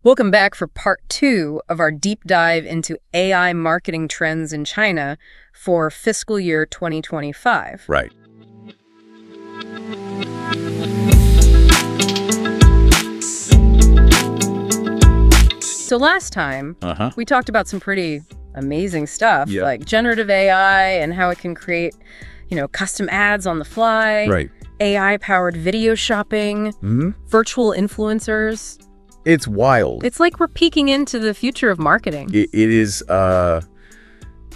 Welcome back for part 2 of our deep dive into AI marketing trends in China for fiscal year 2025. Right. So last time, we talked about some pretty amazing stuff, Yeah. like generative AI and how it can create, custom ads on the fly, Right. AI-powered video shopping, virtual influencers. It's wild. It's like we're peeking into the future of marketing. It is,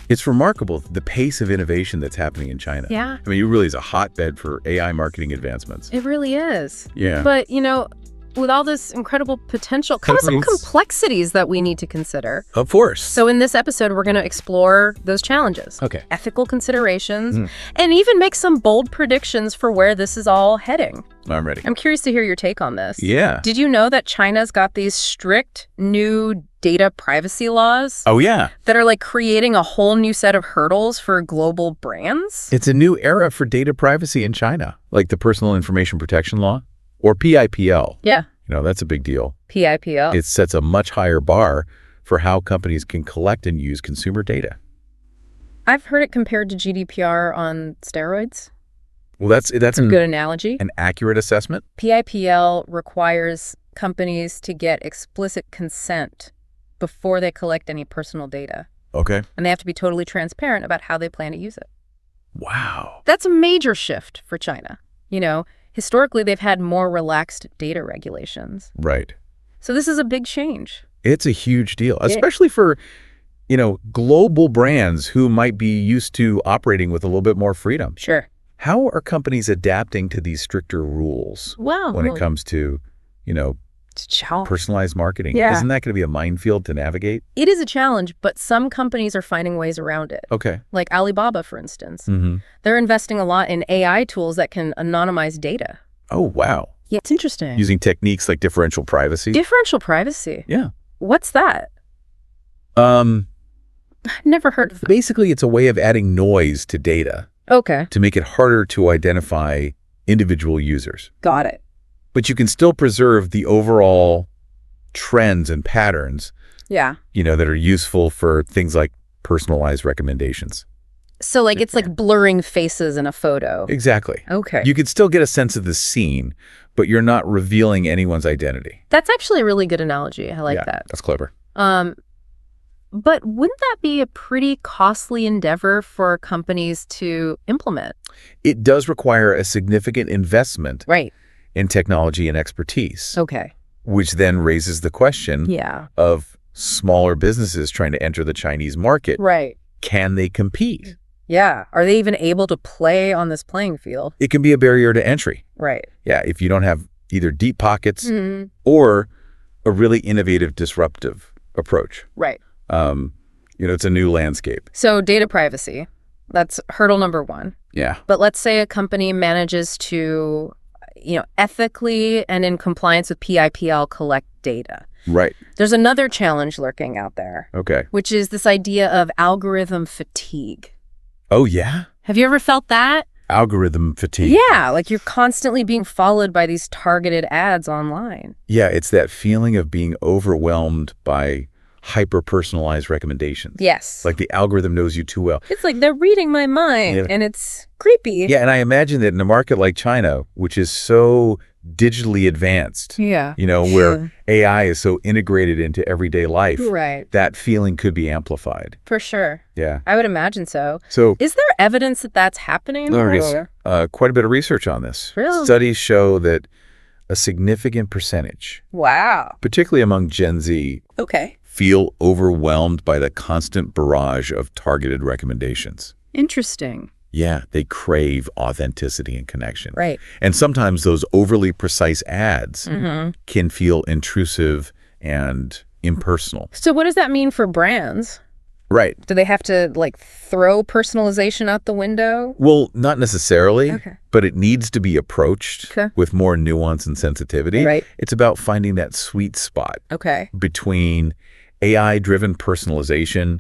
it's remarkable, the pace of innovation that's happening in China. Yeah. I mean, it really is a hotbed for AI marketing advancements. It really is. Yeah. But, with all this incredible potential comes some complexities that we need to consider. Of course. So in this episode, we're going to explore those challenges, Okay. ethical considerations, and even make some bold predictions for where this is all heading. I'm ready. I'm curious to hear your take on this. Yeah. Did you know that China's got these strict new data privacy laws Oh, yeah. that are like creating a whole new set of hurdles for global brands? It's a new era for data privacy in China, like the Personal Information Protection Law, or PIPL. Yeah. That's a big deal. PIPL. It sets a much higher bar for how companies can collect and use consumer data. I've heard it compared to GDPR on steroids. Well, that's A good analogy. an accurate assessment. PIPL requires companies to get explicit consent before they collect any personal data. Okay. And they have to be totally transparent about how they plan to use it. Wow. That's a major shift for China. Historically, they've had more relaxed data regulations. Right. So this is a big change. It's a huge deal, especially for, global brands who might be used to operating with a little bit more freedom. Sure. How are companies adapting to these stricter rules Well, when it comes to, personalized marketing? Yeah. Isn't that going to be a minefield to navigate? it is a challenge, but some companies are finding ways around it. Okay. Like Alibaba, for instance. Mm-hmm. They're investing a lot in AI tools that can anonymize data. Oh, wow. Yeah, it's interesting. Using techniques like differential privacy. Differential privacy. Yeah. What's that? Never heard of that. Basically, it's a way of adding noise to data Okay, to make it harder to identify individual users. got it. But you can still preserve the overall trends and patterns, Yeah. that are useful for things like personalized recommendations. So it's like blurring faces in a photo. Exactly. Okay. You could still get a sense of the scene, but you're not revealing anyone's identity. That's actually a really good analogy. I like Yeah, that. that's clever. But wouldn't that be a pretty costly endeavor for companies to implement? It does require a significant investment Right. in technology and expertise, Okay. which then raises the question Yeah. of smaller businesses trying to enter the Chinese market. Right. Can they compete? Yeah. Are they even able to play on this playing field? It can be a barrier to entry. Right. Yeah, if you don't have either deep pockets Mhm. or a really innovative, disruptive approach. Right. It's a new landscape. So data privacy, that's hurdle number 1. Yeah. But let's say a company manages to, ethically and in compliance with PIPL collect data. Right. There's another challenge lurking out there, Okay. which is this idea of algorithm fatigue. Oh, yeah? Have you ever felt that? Algorithm fatigue. Yeah, like you're constantly being followed by these targeted ads online. Yeah, it's that feeling of being overwhelmed by hyper-personalized recommendations. Yes. Like the algorithm knows you too well. It's like they're reading my mind, Yeah. and it's creepy. Yeah, and I imagine that in a market like China, which is so digitally advanced, Yeah. where AI is so integrated into everyday life, Right. that feeling could be amplified. For sure. Yeah. I would imagine so. So Is there evidence that that's happening? there is quite a bit of research on this. Really? Studies show that a significant percentage, Wow. particularly among Gen Z, Okay. feel overwhelmed by the constant barrage of targeted recommendations. Interesting. Yeah, they crave authenticity and connection. Right. And sometimes those overly precise ads Mm-hmm. can feel intrusive and impersonal. So what does that mean for brands? Right. Do they have to throw personalization out the window? Well, not necessarily, Okay. but it needs to be approached Okay. with more nuance and sensitivity. Right. It's about finding that sweet spot Okay. between AI-driven personalization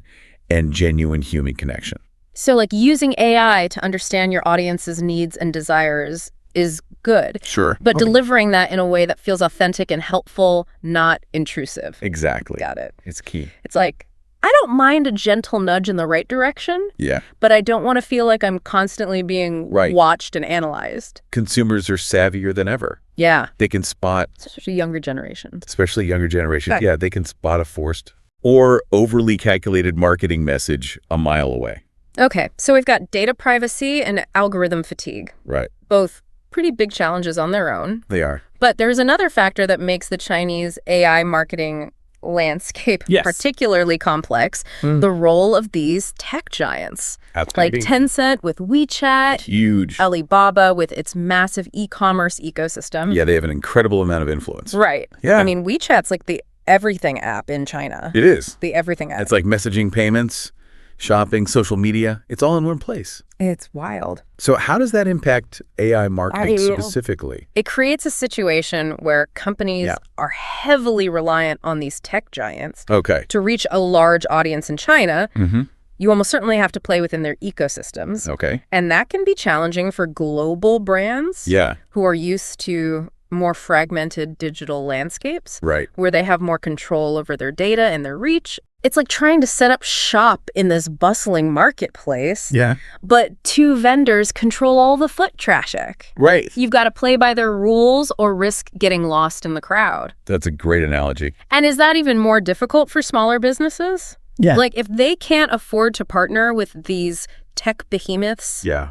and genuine human connection. So using AI to understand your audience's needs and desires is good. Sure. But Okay. delivering that in a way that feels authentic and helpful, not intrusive. Exactly. Got it. It's key. It's like, I don't mind a gentle nudge in the right direction, Yeah. but I don't want to feel like I'm constantly being Right. watched and analyzed. Consumers are savvier than ever. Yeah. They can spot, Especially younger generations. especially younger generations, Okay. yeah, they can spot a forced or overly calculated marketing message a mile away. Okay, so we've got data privacy and algorithm fatigue, Right. both pretty big challenges on their own. They are. But there's another factor that makes the Chinese AI marketing landscape Yes. particularly complex, the role of these tech giants. Like Absolutely. Tencent with WeChat, Huge. Alibaba with its massive e-commerce ecosystem. Yeah, they have an incredible amount of influence. Right. Yeah. I mean, WeChat's like the everything app in China. It is. The everything app. It's like messaging, payments, shopping, social media. It's all in one place. It's wild. So how does that impact AI marketing I- specifically? It creates a situation where companies Yeah. are heavily reliant on these tech giants Okay. to reach a large audience in China. Mm-hmm. You almost certainly have to play within their ecosystems. Okay. And that can be challenging for global brands Yeah. who are used to more fragmented digital landscapes Right. where they have more control over their data and their reach. It's like trying to set up shop in this bustling marketplace, Yeah. but two vendors control all the foot traffic. Right. You've got to play by their rules or risk getting lost in the crowd. That's a great analogy. And is that even more difficult for smaller businesses? Yeah. Like, if they can't afford to partner with these tech behemoths, Yeah.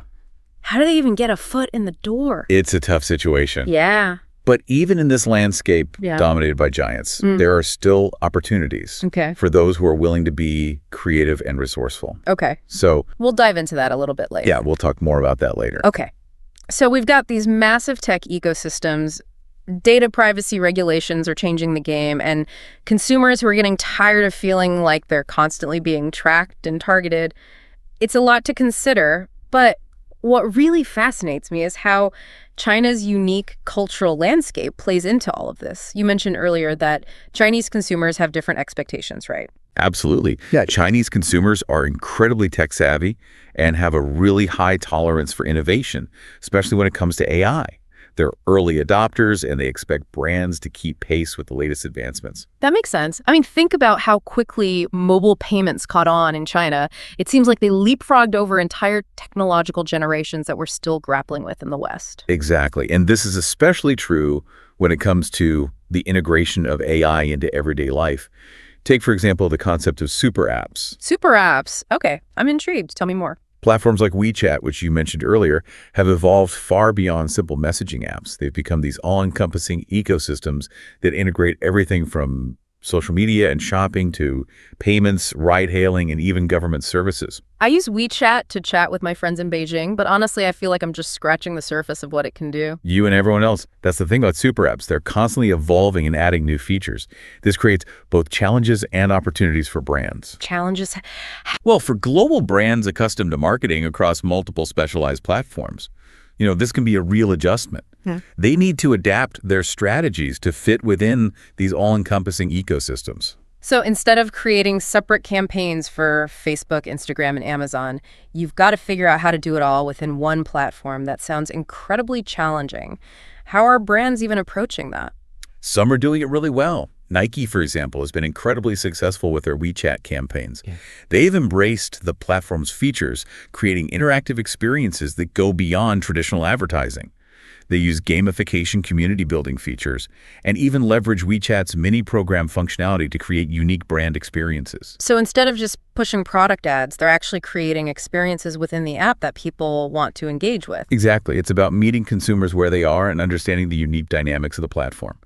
how do they even get a foot in the door? It's a tough situation. Yeah. But even in this landscape Yeah. dominated by giants, there are still opportunities Okay. for those who are willing to be creative and resourceful. Okay. So, We'll dive into that a little bit later. yeah, we'll talk more about that later. Okay. So we've got these massive tech ecosystems. Data privacy regulations are changing the game, and consumers who are getting tired of feeling like they're constantly being tracked and targeted. It's a lot to consider, but what really fascinates me is how China's unique cultural landscape plays into all of this. You mentioned earlier that Chinese consumers have different expectations, right? Absolutely. Yeah. Chinese consumers are incredibly tech savvy and have a really high tolerance for innovation, especially when it comes to AI. They're early adopters and they expect brands to keep pace with the latest advancements. That makes sense. I mean, think about how quickly mobile payments caught on in China. It seems like they leapfrogged over entire technological generations that we're still grappling with in the West. Exactly. And this is especially true when it comes to the integration of AI into everyday life. Take, for example, the concept of super apps. Super apps. Okay, I'm intrigued. Tell me more. Platforms like WeChat, which you mentioned earlier, have evolved far beyond simple messaging apps. They've become these all-encompassing ecosystems that integrate everything from social media and shopping to payments, ride-hailing, and even government services. I use WeChat to chat with my friends in Beijing, but honestly, I feel like I'm just scratching the surface of what it can do. You and everyone else. That's the thing about super apps. They're constantly evolving and adding new features. This creates both challenges and opportunities for brands. Challenges. Well, for global brands accustomed to marketing across multiple specialized platforms, this can be a real adjustment. They need to adapt their strategies to fit within these all-encompassing ecosystems. So instead of creating separate campaigns for Facebook, Instagram, and Amazon, you've got to figure out how to do it all within one platform. That sounds incredibly challenging. How are brands even approaching that? Some are doing it really well. Nike, for example, has been incredibly successful with their WeChat campaigns. They've embraced the platform's features, creating interactive experiences that go beyond traditional advertising. They use gamification community building features and even leverage WeChat's mini program functionality to create unique brand experiences. So instead of just pushing product ads, they're actually creating experiences within the app that people want to engage with. Exactly. It's about meeting consumers where they are and understanding the unique dynamics of the platform.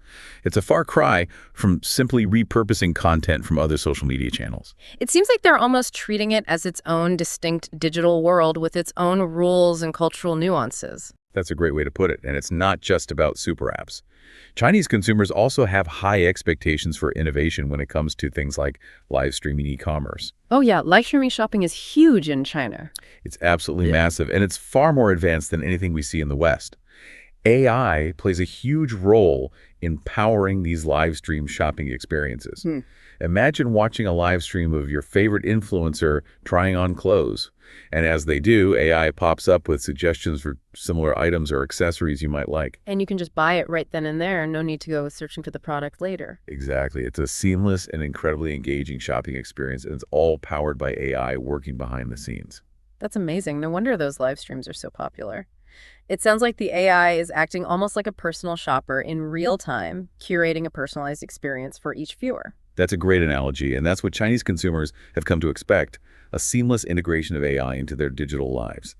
It's a far cry from simply repurposing content from other social media channels. It seems like they're almost treating it as its own distinct digital world with its own rules and cultural nuances. That's a great way to put it. And it's not just about super apps. Chinese consumers also have high expectations for innovation when it comes to things like live streaming e-commerce. Oh yeah, live streaming shopping is huge in China. It's absolutely massive, and it's far more advanced than anything we see in the West. AI plays a huge role in powering these live stream shopping experiences. Imagine watching a live stream of your favorite influencer trying on clothes. And as they do, AI pops up with suggestions for similar items or accessories you might like. And you can just buy it right then and there, no need to go searching for the product later. Exactly. It's a seamless and incredibly engaging shopping experience, and it's all powered by AI working behind the scenes. That's amazing. No wonder those live streams are so popular. It sounds like the AI is acting almost like a personal shopper in real time, curating a personalized experience for each viewer. That's a great analogy, and that's what Chinese consumers have come to expect, a seamless integration of AI into their digital lives.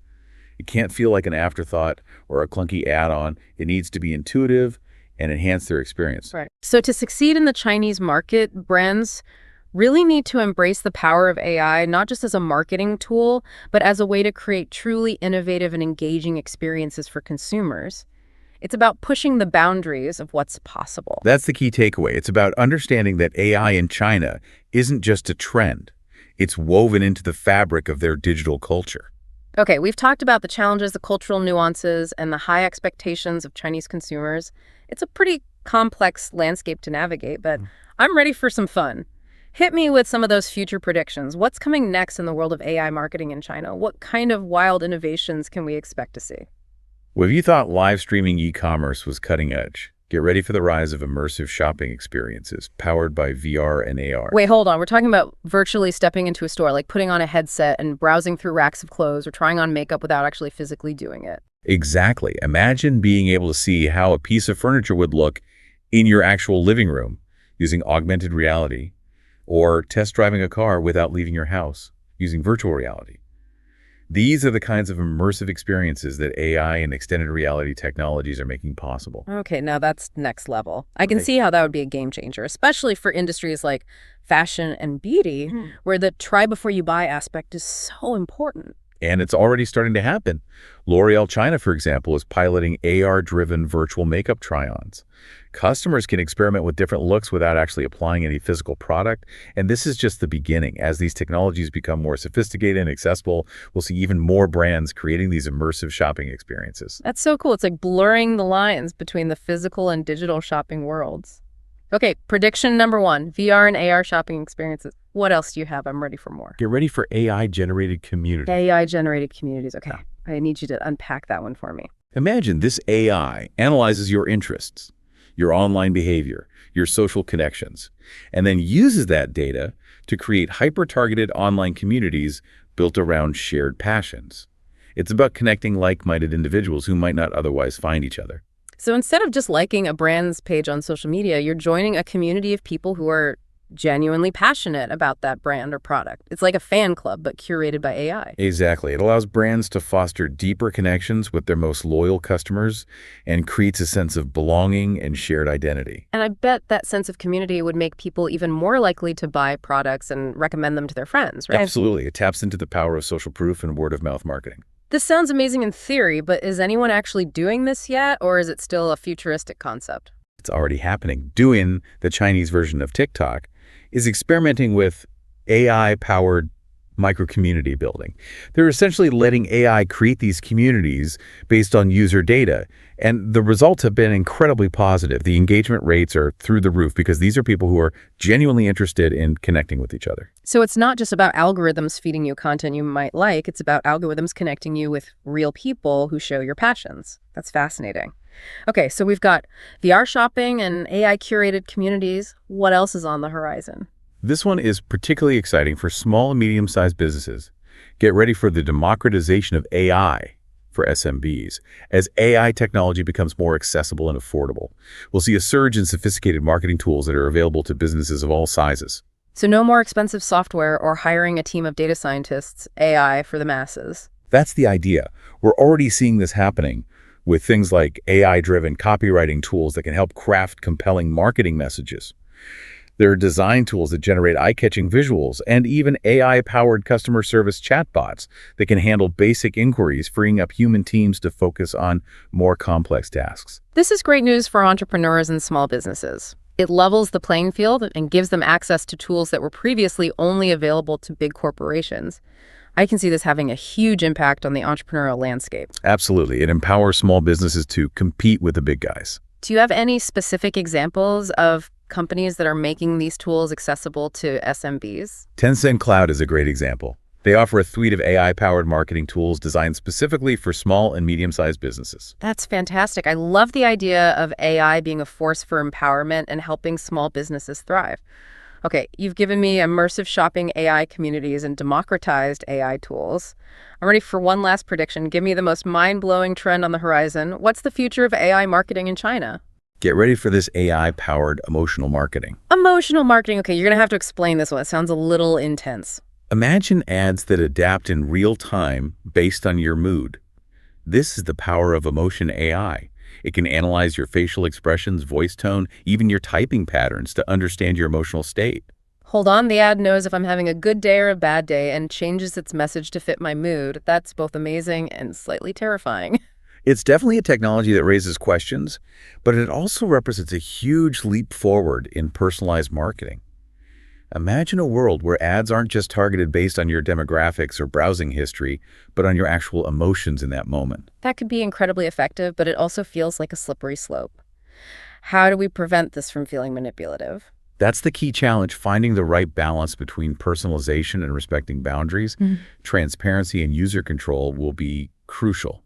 It can't feel like an afterthought or a clunky add-on. It needs to be intuitive and enhance their experience. Right. So to succeed in the Chinese market, brands really need to embrace the power of AI, not just as a marketing tool, but as a way to create truly innovative and engaging experiences for consumers. It's about pushing the boundaries of what's possible. That's the key takeaway. It's about understanding that AI in China isn't just a trend. It's woven into the fabric of their digital culture. Okay, we've talked about the challenges, the cultural nuances, and the high expectations of Chinese consumers. It's a pretty complex landscape to navigate, but I'm ready for some fun. Hit me with some of those future predictions. What's coming next in the world of AI marketing in China? What kind of wild innovations can we expect to see? Well, if you thought live streaming e-commerce was cutting edge, get ready for the rise of immersive shopping experiences powered by VR and AR. Wait, hold on. We're talking about virtually stepping into a store, like putting on a headset and browsing through racks of clothes or trying on makeup without actually physically doing it. Exactly. Imagine being able to see how a piece of furniture would look in your actual living room using augmented reality, or test driving a car without leaving your house using virtual reality. These are the kinds of immersive experiences that AI and extended reality technologies are making possible. Okay, now that's next level. I can see how that would be a game changer, especially for industries like fashion and beauty, where the try before you buy aspect is so important. And it's already starting to happen. L'Oreal China, for example, is piloting AR-driven virtual makeup try-ons. Customers can experiment with different looks without actually applying any physical product, and this is just the beginning. As these technologies become more sophisticated and accessible, we'll see even more brands creating these immersive shopping experiences. That's so cool. It's like blurring the lines between the physical and digital shopping worlds. Okay, prediction number 1, VR and AR shopping experiences. What else do you have? I'm ready for more. Get ready for AI-generated community. AI-generated communities. Okay, I need you to unpack that one for me. Imagine this AI analyzes your interests, your online behavior, your social connections, and then uses that data to create hyper-targeted online communities built around shared passions. It's about connecting like-minded individuals who might not otherwise find each other. So instead of just liking a brand's page on social media, you're joining a community of people who are genuinely passionate about that brand or product. It's like a fan club, but curated by AI. Exactly. It allows brands to foster deeper connections with their most loyal customers and creates a sense of belonging and shared identity. And I bet that sense of community would make people even more likely to buy products and recommend them to their friends, right? Absolutely. It taps into the power of social proof and word-of-mouth marketing. This sounds amazing in theory, but is anyone actually doing this yet, or is it still a futuristic concept? It's already happening. Douyin, the Chinese version of TikTok, is experimenting with AI-powered micro-community building. They're essentially letting AI create these communities based on user data, and the results have been incredibly positive. The engagement rates are through the roof because these are people who are genuinely interested in connecting with each other. So it's not just about algorithms feeding you content you might like, it's about algorithms connecting you with real people who share your passions. That's fascinating. Okay, so we've got VR shopping and AI-curated communities. What else is on the horizon? This one is particularly exciting for small and medium-sized businesses. Get ready for the democratization of AI for SMBs. As AI technology becomes more accessible and affordable, we'll see a surge in sophisticated marketing tools that are available to businesses of all sizes. So no more expensive software or hiring a team of data scientists, AI for the masses. That's the idea. We're already seeing this happening with things like AI-driven copywriting tools that can help craft compelling marketing messages. There are design tools that generate eye-catching visuals and even AI-powered customer service chatbots that can handle basic inquiries, freeing up human teams to focus on more complex tasks. This is great news for entrepreneurs and small businesses. It levels the playing field and gives them access to tools that were previously only available to big corporations. I can see this having a huge impact on the entrepreneurial landscape. Absolutely. It empowers small businesses to compete with the big guys. Do you have any specific examples of companies that are making these tools accessible to SMBs? Tencent Cloud is a great example. They offer a suite of AI-powered marketing tools designed specifically for small and medium-sized businesses. That's fantastic. I love the idea of AI being a force for empowerment and helping small businesses thrive. Okay, you've given me immersive shopping AI communities and democratized AI tools. I'm ready for one last prediction. Give me the most mind-blowing trend on the horizon. What's the future of AI marketing in China? Get ready for this AI-powered emotional marketing. Emotional marketing. Okay, you're going to have to explain this one. It sounds a little intense. Imagine ads that adapt in real time based on your mood. This is the power of emotion AI. It can analyze your facial expressions, voice tone, even your typing patterns to understand your emotional state. Hold on, the ad knows if I'm having a good day or a bad day and changes its message to fit my mood. That's both amazing and slightly terrifying. It's definitely a technology that raises questions, but it also represents a huge leap forward in personalized marketing. Imagine a world where ads aren't just targeted based on your demographics or browsing history, but on your actual emotions in that moment. That could be incredibly effective, but it also feels like a slippery slope. How do we prevent this from feeling manipulative? That's the key challenge, finding the right balance between personalization and respecting boundaries. Transparency and user control will be crucial.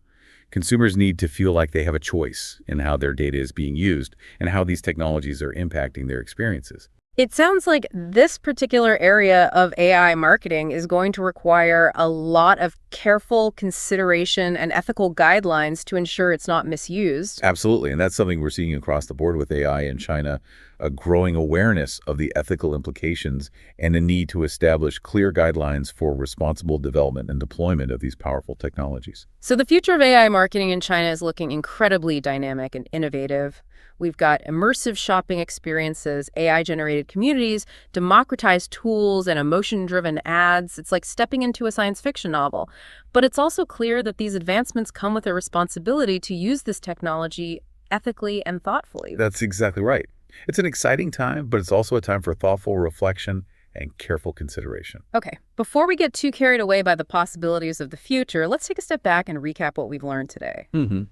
Consumers need to feel like they have a choice in how their data is being used and how these technologies are impacting their experiences. It sounds like this particular area of AI marketing is going to require a lot of careful consideration and ethical guidelines to ensure it's not misused. Absolutely, and that's something we're seeing across the board with AI in China, a growing awareness of the ethical implications and a need to establish clear guidelines for responsible development and deployment of these powerful technologies. So the future of AI marketing in China is looking incredibly dynamic and innovative. We've got immersive shopping experiences, AI-generated communities, democratized tools, and emotion-driven ads. It's like stepping into a science fiction novel. But it's also clear that these advancements come with a responsibility to use this technology ethically and thoughtfully. That's exactly right. It's an exciting time, but it's also a time for thoughtful reflection and careful consideration. Okay, before we get too carried away by the possibilities of the future, let's take a step back and recap what we've learned today.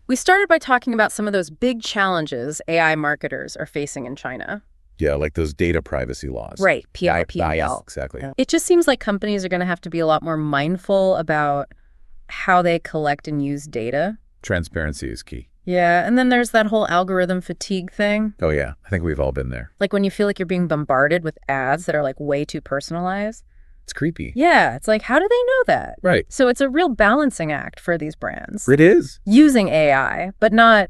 We started by talking about some of those big challenges AI marketers are facing in China. Yeah, like those data privacy laws. Right, PIPL. Exactly. It just seems like companies are going to have to be a lot more mindful about how they collect and use data. Transparency is key. Yeah, and then there's that whole algorithm fatigue thing. Oh yeah, I think we've all been there. Like when you feel like you're being bombarded with ads that are like way too personalized. It's creepy. Yeah, it's like, how do they know that? Right. So it's a real balancing act for these brands. It is. Using AI, but not,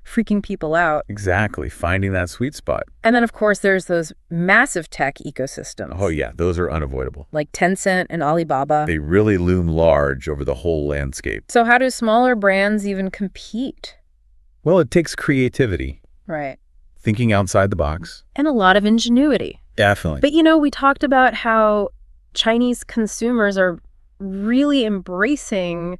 freaking people out. Exactly, finding that sweet spot. And then, of course, there's those massive tech ecosystems. Oh yeah, those are unavoidable. Like Tencent and Alibaba. They really loom large over the whole landscape. So how do smaller brands even compete? Well, it takes creativity. Right. Thinking outside the box. And a lot of ingenuity. Definitely. But, we talked about how Chinese consumers are really embracing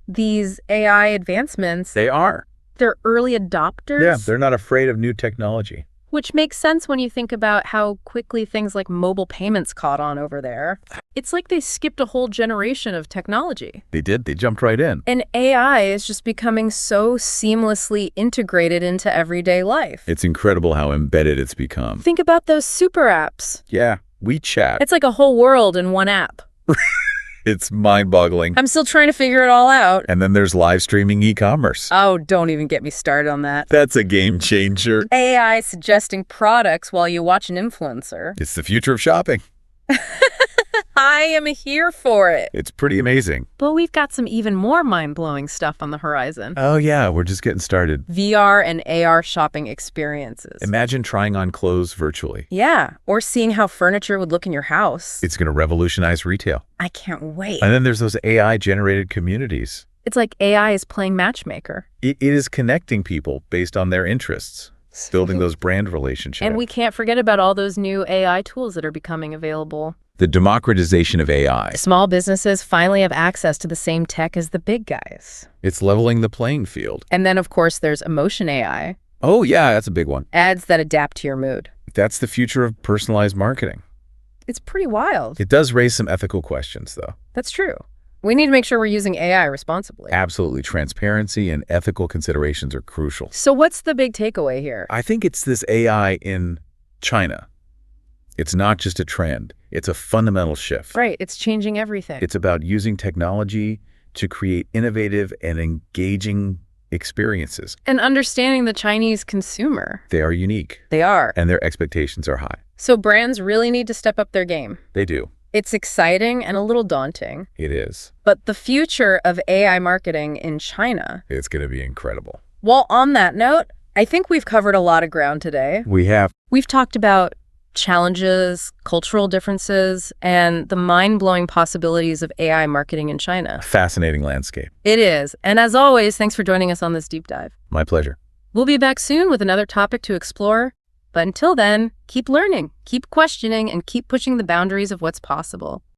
these AI advancements. They are. They're early adopters. Yeah, they're not afraid of new technology. Which makes sense when you think about how quickly things like mobile payments caught on over there. It's like they skipped a whole generation of technology. They did. They jumped right in. And AI is just becoming so seamlessly integrated into everyday life. It's incredible how embedded it's become. Think about those super apps. Yeah, WeChat. It's like a whole world in one app. It's mind-boggling. I'm still trying to figure it all out. And then there's live streaming e-commerce. Oh, don't even get me started on that. That's a game changer. AI suggesting products while you watch an influencer. It's the future of shopping. I am here for it. It's pretty amazing. But we've got some even more mind-blowing stuff on the horizon. Oh yeah, we're just getting started. VR and AR shopping experiences. Imagine trying on clothes virtually. Yeah, or seeing how furniture would look in your house. It's going to revolutionize retail. I can't wait. And then there's those AI-generated communities. It's like AI is playing matchmaker. It is connecting people based on their interests, building those brand relationships. And we can't forget about all those new AI tools that are becoming available. The democratization of AI. Small businesses finally have access to the same tech as the big guys. It's leveling the playing field. And then, of course, there's emotion AI. Oh, yeah, that's a big one. Ads that adapt to your mood. That's the future of personalized marketing. It's pretty wild. It does raise some ethical questions, though. That's true. We need to make sure we're using AI responsibly. Absolutely. Transparency and ethical considerations are crucial. So what's the big takeaway here? I think it's this AI in China. It's not just a trend. It's a fundamental shift. Right. It's changing everything. It's about using technology to create innovative and engaging experiences. And understanding the Chinese consumer. They are unique. They are. And their expectations are high. So brands really need to step up their game. They do. It's exciting and a little daunting. It is. But the future of AI marketing in China. It's going to be incredible. Well, on that note, I think we've covered a lot of ground today. We have. We've talked about challenges, cultural differences, and the mind-blowing possibilities of AI marketing in China. Fascinating landscape. It is. And as always, thanks for joining us on this deep dive. My pleasure. We'll be back soon with another topic to explore. But until then, keep learning, keep questioning, and keep pushing the boundaries of what's possible.